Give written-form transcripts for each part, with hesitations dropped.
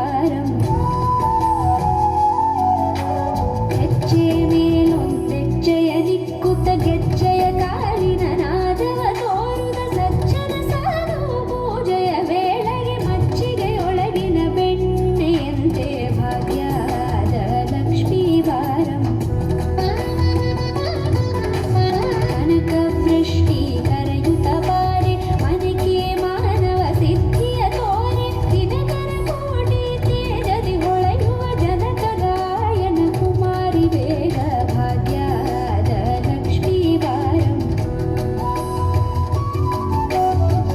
ವಾರಂ ಹೆಜ್ಜೆ ಮೇಲೊಂದೆಜ್ಜೆಯ ನಿಕ್ಕುತ್ತ ಗೆಜ್ಜೆಯ ಕಾಲಿನ ನಾದವ ತೋರುದ ಸಜ್ಜನ ಸಾಧು ಪೂಜೆಯ ವೇಳೆಗೆ ಮಜ್ಜಿಗೆಯೊಳಗಿನ ಬೆಣ್ಣೆಯಂತೆ ಭಾಗ್ಯದ ಲಕ್ಷ್ಮೀ ವಾರಂ ಕನಕ ವೃಷ್ಟಿ ಕರೆಯುತ್ತ ಬಾರೆ ಮನೆಗೆ ಮಾನವ ಸಿದ್ಧಿಯ ತೋರೆ ದಿನಕರ ಕೋಟಿ ತೇಜದಿ ಹೊಳೆಯುವ ಜನಕ ಗಾಯನ ಕುಮಾರಿ ಬೇಗ ಭಾಗ್ಯದ ಲಕ್ಷ್ಮೀ ವಾರಂ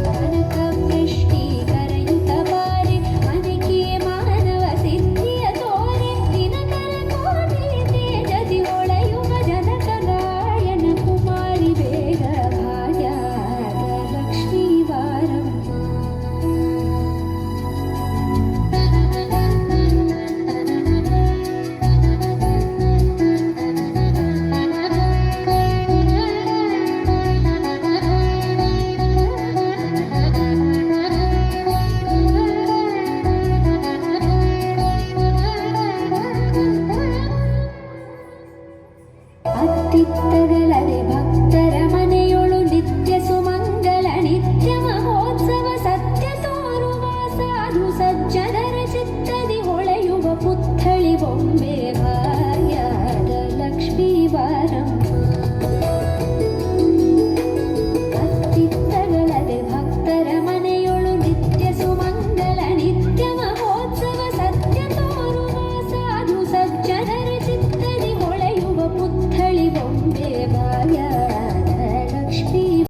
ಕನಕ ವೃಷ್ಟಿ ಕರೆಯುತ್ತ ಬಾರೆ ಮನೆಗೆ ಮಾನವ ಸಿದ್ಧಿಯ ತೋರೆ ದಿನಕರ ಕೋಟಿ ತೇಜದಿ ಹೊಳೆಯುವ ಜನಕ ಗಾಯನ ಕುಮಾರಿ ಬೇಗ ಭಾಗ್ಯದ ಲಕ್ಷ್ಮೀ ವಾರಂ ಅತ್ತಿತ್ತಗಲದೆ ಭಕ್ತರ ಮನೆಯೊಳು ನಿತ್ಯ ಸುಮಂಗಲ ನಿತ್ಯ ಮಹೋತ್ಸವ ಸತ್ಯ ತೋರುವ ಸಾಧು ಸಜ್ಜನರ ಚಿತ್ತದಿ ಹೊಳೆಯುವ ಪುತ್ಥಳ